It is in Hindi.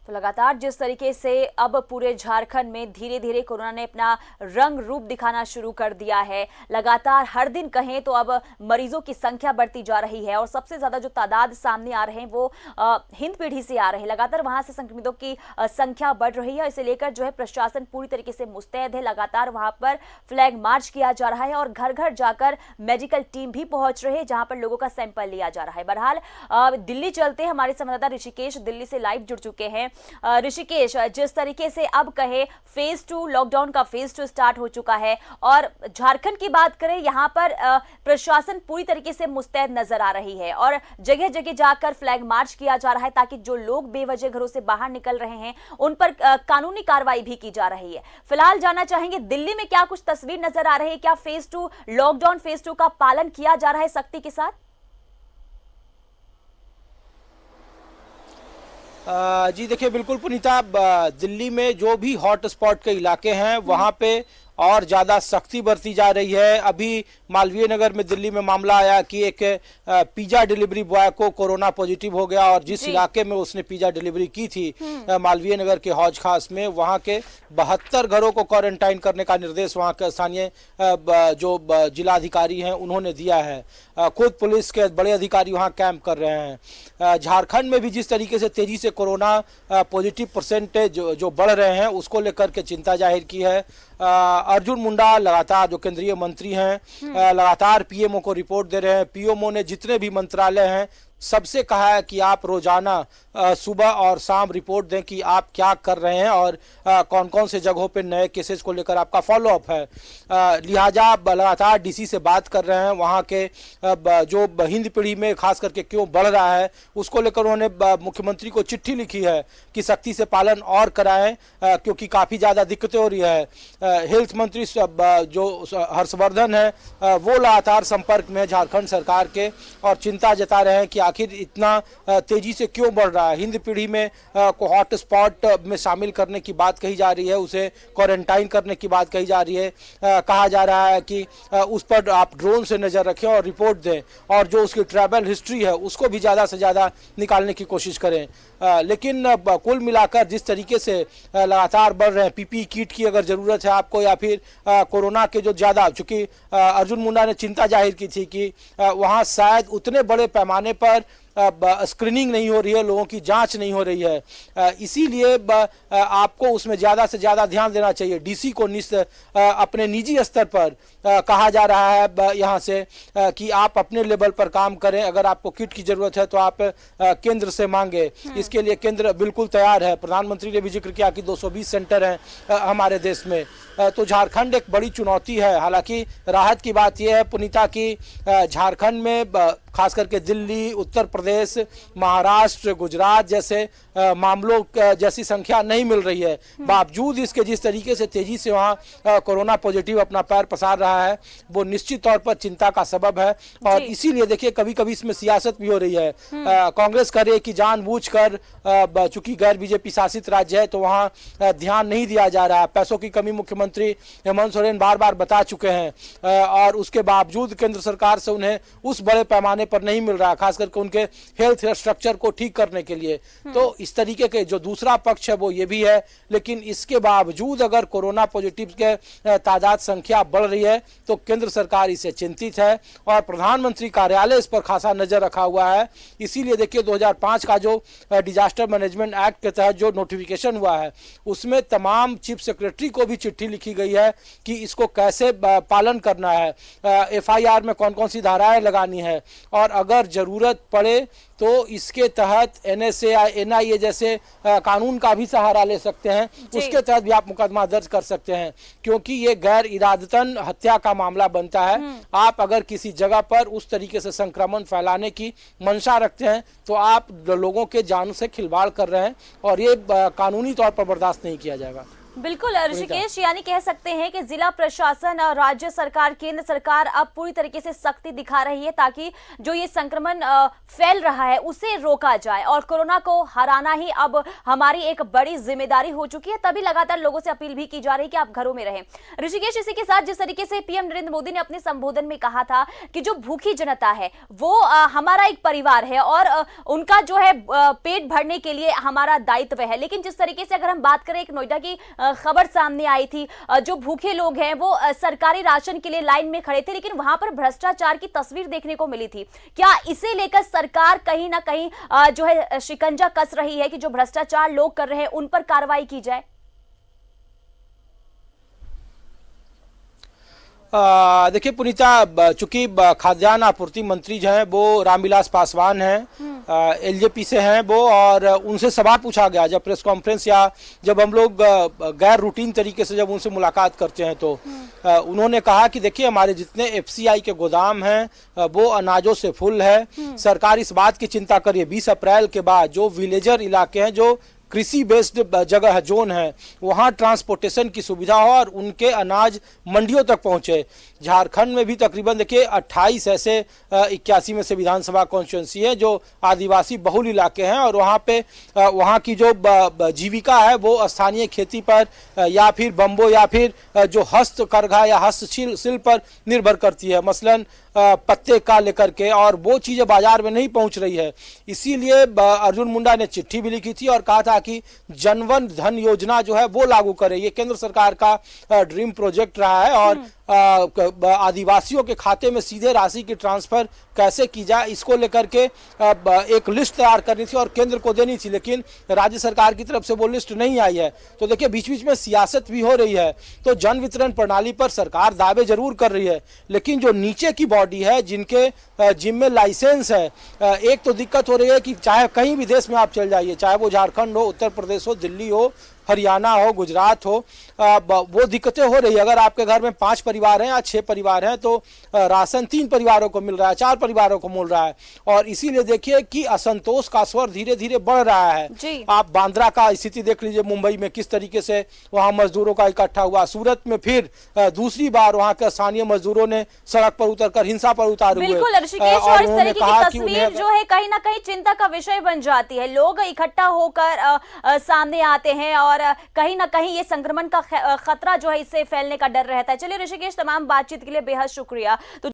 तो लगातार जिस तरीके से अब पूरे झारखंड में धीरे धीरे कोरोना ने अपना रंग रूप दिखाना शुरू कर दिया है, लगातार हर दिन कहें तो अब मरीजों की संख्या बढ़ती जा रही है और सबसे ज्यादा जो तादाद सामने आ रहे हैं वो हिंद पीढ़ी से आ रहे हैं। लगातार वहां से संक्रमितों की संख्या बढ़ रही है। इसे लेकर जो है प्रशासन पूरी तरीके से मुस्तैद है। लगातार वहां पर फ्लैग मार्च किया जा रहा है और घर घर जाकर मेडिकल टीम भी पहुंच रही है, जहां पर लोगों का सैंपल लिया जा रहा है। बहरहाल दिल्ली चलते हमारे संवाददाता ऋषिकेश दिल्ली से लाइव जुड़ चुके हैं। ऋषिकेश, जिस तरीके से अब कहे फेज 2 लॉकडाउन का फेज 2 स्टार्ट हो चुका है और झारखंड की बात करें, यहां पर प्रशासन पूरी तरीके से मुस्तैद नजर आ रही है और जगह जगह जाकर फ्लैग मार्च किया जा रहा है ताकि जो लोग बेवजह घरों से बाहर निकल रहे हैं उन पर कानूनी कार्रवाई भी की जा रही है। फिलहाल जानना चाहेंगे दिल्ली में क्या कुछ तस्वीर नजर आ रही है, क्या फेज 2 लॉकडाउन फेज 2 का पालन किया जा रहा है सख्ती के साथ? जी देखिए, बिल्कुल पुनीता, दिल्ली में जो भी हॉट स्पॉट के इलाके हैं वहाँ पे और ज़्यादा सख्ती बरती जा रही है। अभी मालवीय नगर में दिल्ली में मामला आया कि एक पिज़्ज़ा डिलीवरी बॉय को कोरोना पॉजिटिव हो गया और जिस इलाके में उसने पिज़्ज़ा डिलीवरी की थी मालवीय नगर के हौज खास में, वहाँ के 72 घरों को क्वारंटाइन करने का निर्देश वहाँ के स्थानीय जो जिलाधिकारी हैं उन्होंने दिया है। खुद पुलिस के बड़े अधिकारी वहाँ कैंप कर रहे हैं। झारखंड में भी जिस तरीके से तेजी से कोरोना पॉजिटिव परसेंटेज जो बढ़ रहे हैं उसको लेकर के चिंता जाहिर की है। अर्जुन मुंडा लगातार जो केंद्रीय मंत्री हैं लगातार पीएमओ को रिपोर्ट दे रहे हैं। पीएमओ ने जितने भी मंत्रालय हैं सबसे कहा है कि आप रोजाना सुबह और शाम रिपोर्ट दें कि आप क्या कर रहे हैं और कौन कौन से जगहों पे नए केसेस को लेकर आपका फॉलोअप है। लिहाजा लगातार डीसी से बात कर रहे हैं। वहाँ के जो हिंद पीढ़ी में खास करके क्यों बढ़ रहा है उसको लेकर उन्होंने मुख्यमंत्री को चिट्ठी लिखी है कि सख्ती से पालन और कराएं, क्योंकि काफ़ी ज़्यादा दिक्कतें हो रही है। हेल्थ मंत्री जो हर्षवर्धन है वो लगातार संपर्क में झारखंड सरकार के और चिंता जता रहे हैं कि आखिर इतना तेजी से क्यों बढ़ रहा है। हिंद पीढ़ी में को हॉट स्पॉट में शामिल करने की बात कही जा रही है, उसे क्वारंटाइन करने की बात कही जा रही है। कहा जा रहा है कि उस पर आप ड्रोन से नज़र रखें और रिपोर्ट दें और जो उसकी ट्रैवल हिस्ट्री है उसको भी ज़्यादा से ज़्यादा निकालने की कोशिश करें। लेकिन कुल मिलाकर जिस तरीके से लगातार बढ़ रहे हैं, पीपीई किट की अगर ज़रूरत है आपको या फिर कोरोना के जो ज़्यादा, चूँकि अर्जुन मुंडा ने चिंता जाहिर की थी कि वहाँ शायद उतने बड़े पैमाने पर स्क्रीनिंग नहीं हो रही है, लोगों की जांच नहीं हो रही है, इसीलिए आपको उसमें ज़्यादा से ज़्यादा ध्यान देना चाहिए। डीसी को अपने निजी स्तर पर कहा जा रहा है यहाँ से कि आप अपने लेवल पर काम करें। अगर आपको किट की ज़रूरत है तो आप केंद्र से मांगे, इसके लिए केंद्र बिल्कुल तैयार है। प्रधानमंत्री ने भी जिक्र किया कि 220 सेंटर हैं हमारे देश में। तो झारखंड एक बड़ी चुनौती है। हालांकि राहत की बात यह है पुनीता कि झारखंड में खास करके दिल्ली, उत्तर प्रदेश, महाराष्ट्र, गुजरात जैसे मामलों जैसी संख्या नहीं मिल रही है। बावजूद इसके जिस तरीके से तेजी से वहाँ कोरोना पॉजिटिव अपना पैर पसार रहा है वो निश्चित तौर पर चिंता का सबब है। और इसीलिए देखिए कभी कभी इसमें सियासत भी हो रही है। कांग्रेस कर रही है कि जानबूझकर, चूंकि गैर बीजेपी शासित राज्य है तो वहाँ ध्यान नहीं दिया जा रहा है। पैसों की कमी मुख्यमंत्री हेमंत सोरेन बार बार बता चुके हैं और उसके बावजूद केंद्र सरकार से उन्हें उस बड़े पैमाने पर नहीं मिल रहा, खास करके उनके हेल्थ स्ट्रक्चर को ठीक करने के लिए। तो इस तरीके के जो दूसरा पक्ष है वो ये भी है। लेकिन इसके बावजूद अगर कोरोना पॉजिटिव के तादाद संख्या बढ़ रही है तो केंद्र सरकार इससे चिंतित है और प्रधानमंत्री कार्यालय इस पर खासा नजर रखा हुआ है। इसीलिए देखिए 2005 का जो डिजास्टर मैनेजमेंट एक्ट के तहत जो नोटिफिकेशन हुआ है उसमें तमाम चीफ सेक्रेटरी को भी चिट्ठी लिखी गई है कि इसको कैसे पालन करना है, FIR में कौन कौन सी धाराएं लगानी है और अगर जरूरत पड़े तो इसके तहत NSA या NIA जैसे कानून का भी सहारा ले सकते हैं। उसके तहत भी आप मुकदमा दर्ज कर सकते हैं, क्योंकि ये गैर इरादतन हत्या का मामला बनता है। आप अगर किसी जगह पर उस तरीके से संक्रमण फैलाने की मंशा रखते हैं तो आप लोगों के जान से खिलवाड़ कर रहे हैं और ये कानूनी तौर पर बर्दाश्त नहीं किया जाएगा। बिल्कुल ऋषिकेश, यानी कह सकते हैं कि जिला प्रशासन और राज्य सरकार, केंद्र सरकार अब पूरी तरीके से सख्ती दिखा रही है ताकि जो ये संक्रमण फैल रहा है उसे रोका जाए, और कोरोना को हराना ही अब हमारी एक बड़ी जिम्मेदारी हो चुकी है। तभी लगातार लोगों से अपील भी की जा रही है कि आप घरों में रहें। ऋषिकेश, इसी के साथ जिस तरीके से पीएम नरेंद्र मोदी ने अपने संबोधन में कहा था कि जो भूखी जनता है वो हमारा एक परिवार है और उनका जो है पेट भरने के लिए हमारा दायित्व है, लेकिन जिस तरीके से अगर हम बात करें, एक नोएडा की खबर सामने आई थी, जो भूखे लोग हैं वो सरकारी राशन के लिए लाइन में खड़े थे, लेकिन वहां पर भ्रष्टाचार की तस्वीर देखने को मिली थी। क्या इसे लेकर सरकार कहीं ना कहीं जो है शिकंजा कस रही है कि जो भ्रष्टाचार लोग कर रहे हैं उन पर कार्रवाई की जाए? देखिए पुनीता, चूंकि खाद्यान्न आपूर्ति मंत्री जो हैं वो रामविलास पासवान हैं, एलजेपी से हैं वो, और उनसे सवाल पूछा गया जब प्रेस कॉन्फ्रेंस या जब हम लोग गैर रूटीन तरीके से जब उनसे मुलाकात करते हैं तो उन्होंने कहा कि देखिए हमारे जितने एफसीआई के गोदाम हैं वो अनाजों से फुल है। सरकार इस बात की चिंता करिए 20 अप्रैल के बाद जो विलेजर इलाके हैं, जो कृषि बेस्ड जगह है, जोन है, वहाँ ट्रांसपोर्टेशन की सुविधा हो और उनके अनाज मंडियों तक पहुँचे। झारखंड में भी तकरीबन देखिए 28 ऐसे 81 में से विधानसभा कॉन्स्टिट्यूंसी है जो आदिवासी बहुल इलाके हैं, और वहाँ पे वहाँ की जो जीविका है वो स्थानीय खेती पर या फिर बम्बो या फिर जो हस्तकरघा या हस्तशिल्प पर निर्भर करती है, मसलन पत्ते का लेकर के, और वो चीज़ें बाजार में नहीं पहुंच रही है। इसीलिए अर्जुन मुंडा ने चिट्ठी भी लिखी थी और कहा था कि जनवन धन योजना जो है वो लागू करे। ये केंद्र सरकार का ड्रीम प्रोजेक्ट रहा है और आदिवासियों के खाते में सीधे राशि की ट्रांसफर कैसे की जाए इसको लेकर के एक लिस्ट तैयार करनी थी और केंद्र को देनी थी, लेकिन राज्य सरकार की तरफ से वो लिस्ट नहीं आई है। तो देखिए बीच बीच में सियासत भी हो रही है, तो जन वितरण प्रणाली पर सरकार दावे जरूर कर रही है, लेकिन जो नीचे की बॉडी है जिनके जिम्मे लाइसेंस है, एक तो दिक्कत हो रही है कि चाहे कहीं भी देश में आप चल जाइए, चाहे वो झारखंड हो, उत्तर प्रदेश हो, दिल्ली हो, हरियाणा हो, गुजरात हो, वो दिक्कतें हो रही है। अगर आपके घर में 5 परिवार हैं या 6 परिवार हैं तो राशन 3 परिवारों को मिल रहा है, 4 परिवारों को मिल रहा है, और इसीलिए देखिए कि असंतोष का स्वर धीरे धीरे बढ़ रहा है। आप बांद्रा का स्थिति देख लीजिए, मुंबई में किस तरीके से वहां मजदूरों का इकट्ठा हुआ, सूरत में फिर दूसरी बार वहां के स्थानीय मजदूरों ने सड़क पर उतरकर हिंसा पर उतारे हुए। बिल्कुल ऋषिकेश, और इस तरीके की तस्वीर जो है कहीं ना कहीं चिंता का विषय बन जाती है। लोग इकट्ठा होकर सामने आते हैं और कहीं ना कहीं ये संक्रमण का खतरा जो है इससे फैलने का डर रहता है। चलिए ऋषिकेश, तमाम बातचीत के लिए बेहद शुक्रिया। तो